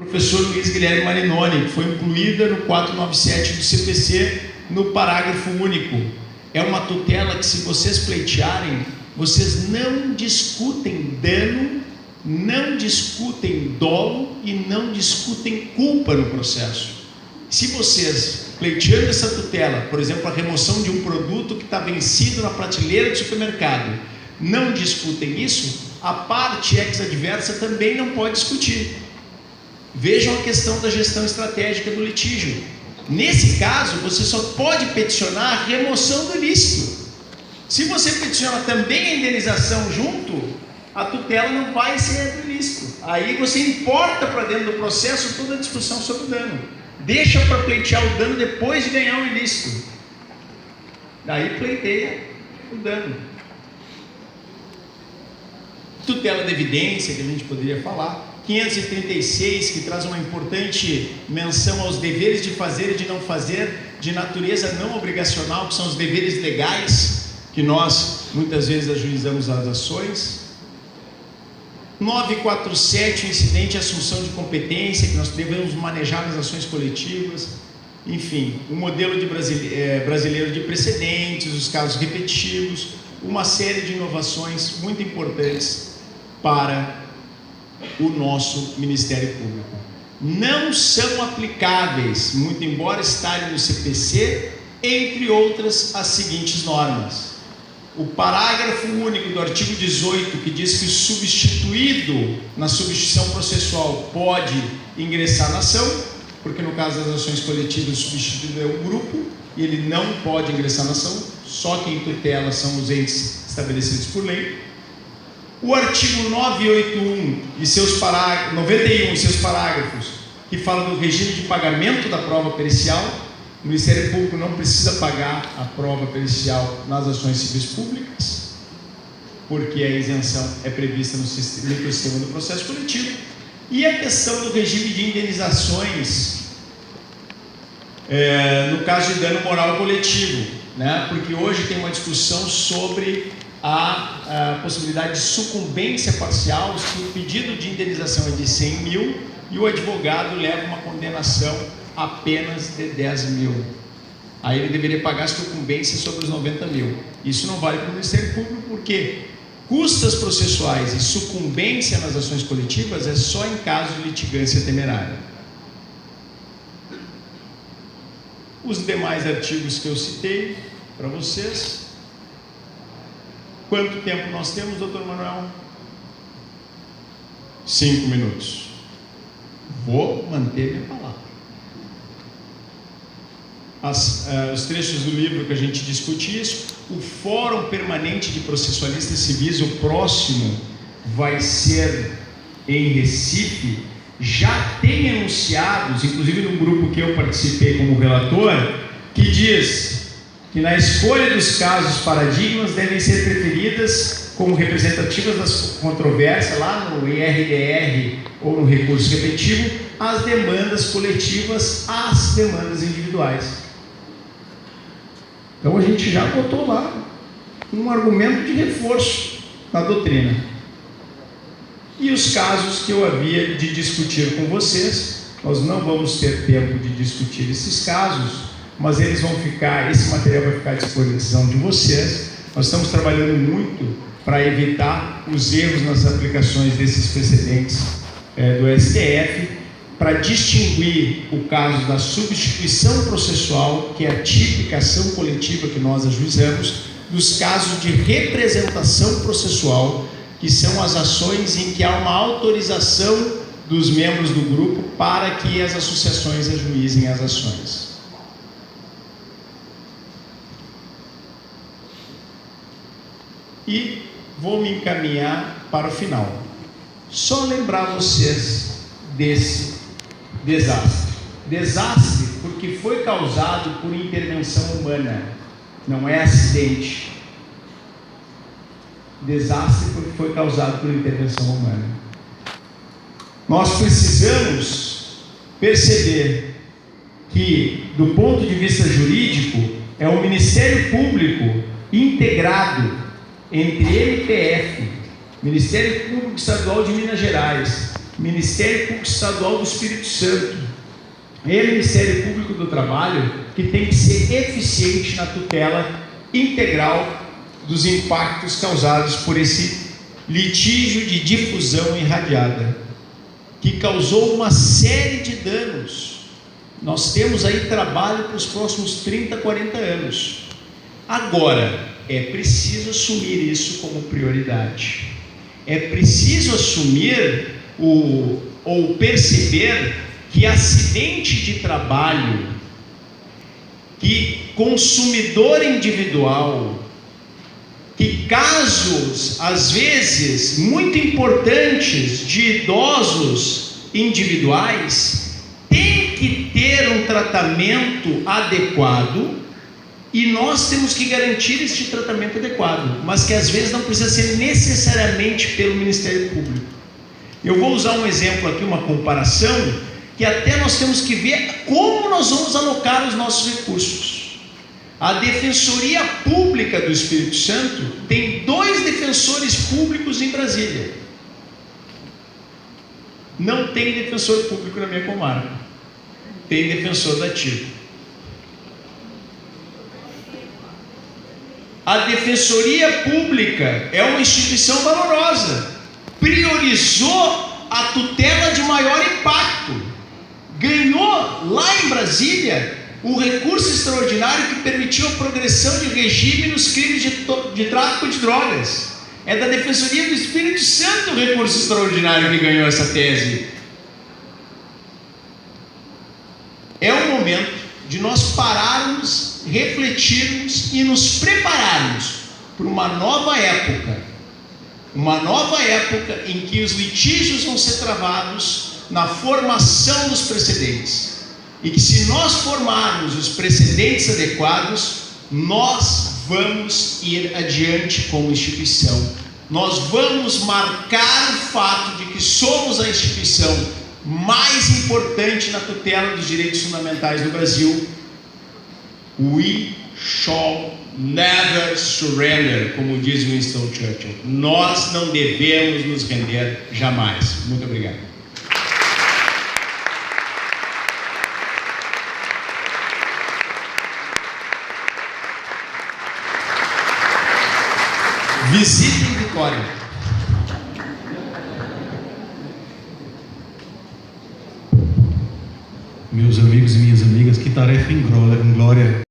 professor Luiz Guilherme Marinoni, que foi incluída no 497 do CPC, no parágrafo único. É uma tutela que, se vocês pleitearem, vocês não discutem dano, não discutem dolo e não discutem culpa no processo. Se vocês, pleiteando essa tutela, por exemplo, a remoção de um produto que está vencido na prateleira do supermercado, não discutem isso, a parte ex-adversa também não pode discutir. Vejam a questão da gestão estratégica do litígio. Nesse caso, você só pode peticionar a remoção do ilícito. Se você peticiona também a indenização junto, a tutela não vai ser do ilícito. Aí você importa para dentro do processo toda a discussão sobre o dano. Deixa para pleitear o dano depois de ganhar o ilícito. Daí pleiteia o dano. Tutela de evidência, que a gente poderia falar. 536, que traz uma importante menção aos deveres de fazer e de não fazer, de natureza não obrigacional, que são os deveres legais, que nós muitas vezes ajuizamos as ações. 947, o incidente de assunção de competência, que nós devemos manejar nas ações coletivas. Enfim, o modelo de brasileiro de precedentes, os casos repetitivos, uma série de inovações muito importantes para o nosso Ministério Público. Não são aplicáveis, muito embora estarem no CPC, entre outras, as seguintes normas. O parágrafo único do artigo 18, que diz que o substituído na substituição processual pode ingressar na ação, porque no caso das ações coletivas o substituído é o grupo, e ele não pode ingressar na ação, só quem tutela são os entes estabelecidos por lei. O artigo 981 e seus 91 e seus parágrafos, que fala do regime de pagamento da prova pericial. O Ministério Público não precisa pagar a prova pericial nas ações civis públicas, porque a isenção é prevista no sistema do processo coletivo. E a questão do regime de indenizações, no caso de dano moral coletivo, né? Porque hoje tem uma discussão sobre a possibilidade de sucumbência parcial, se o pedido de indenização é de 100 mil e o advogado leva uma condenação apenas de 10 mil. Aí ele deveria pagar a sucumbência sobre os 90 mil. Isso não vale para o Ministério Público, porque custas processuais e sucumbência nas ações coletivas é só em caso de litigância temerária. Os demais artigos que eu citei para vocês. Quanto tempo nós temos, doutor Manuel? 5 minutos. Vou manter minha palavra. Os trechos do livro que a gente discute isso. O Fórum Permanente de Processualistas Civis, o próximo vai ser em Recife. Já tem enunciados, inclusive no grupo que eu participei como relator, que diz que na escolha dos casos paradigmas devem ser preferidas como representativas das controvérsias, lá no IRDR ou no recurso repetitivo, as demandas coletivas às demandas individuais. Então a gente já botou lá um argumento de reforço na doutrina. E os casos que eu havia de discutir com vocês, nós não vamos ter tempo de discutir esses casos, mas eles vão ficar, esse material vai ficar à disposição de vocês. Nós estamos trabalhando muito para evitar os erros nas aplicações desses precedentes do STF, para distinguir o caso da substituição processual, que é a típica ação coletiva que nós ajuizamos, dos casos de representação processual, que são as ações em que há uma autorização dos membros do grupo para que as associações ajuizem as ações. E vou me encaminhar para o final. Só lembrar vocês desse desastre. Desastre porque foi causado por intervenção humana, não é acidente. Desastre porque foi causado por intervenção humana. Nós precisamos perceber que, do ponto de vista jurídico, é o Ministério Público integrado entre MPF, Ministério Público Estadual de Minas Gerais Ministério Público Estadual do Espírito Santo e Ministério Público do Trabalho, que tem que ser eficiente na tutela integral dos impactos causados por esse litígio de difusão irradiada, que causou uma série de danos. Nós temos aí trabalho para os próximos 30, 40 anos. Agora, é preciso assumir isso como prioridade. É preciso assumir ou perceber que acidente de trabalho, que consumidor individual, que casos, às vezes, muito importantes de idosos individuais, tem que ter um tratamento adequado, e nós temos que garantir este tratamento adequado, mas que às vezes não precisa ser necessariamente pelo Ministério Público. Eu vou usar um exemplo aqui, uma comparação, que até nós temos que ver como nós vamos alocar os nossos recursos. A Defensoria Pública do Espírito Santo tem 2 defensores públicos em Brasília. Não tem defensor público na minha comarca. Tem defensor da TIR. A Defensoria Pública é uma instituição valorosa, priorizou a tutela de maior impacto, ganhou lá em Brasília o recurso extraordinário que permitiu a progressão de regime nos crimes de tráfico de drogas. É da Defensoria do Espírito Santo o recurso extraordinário que ganhou essa tese. É o momento de nós pararmos, refletirmos e nos prepararmos para uma nova época em que os litígios vão ser travados na formação dos precedentes, e que se nós formarmos os precedentes adequados, nós vamos ir adiante como instituição, nós vamos marcar o fato de que somos a instituição mais importante na tutela dos direitos fundamentais do Brasil. We shall never surrender, como diz Winston Churchill. Nós não devemos nos render jamais. Muito obrigado. Visitem Vitória. Meus amigos e minhas amigas, que tarefa em glória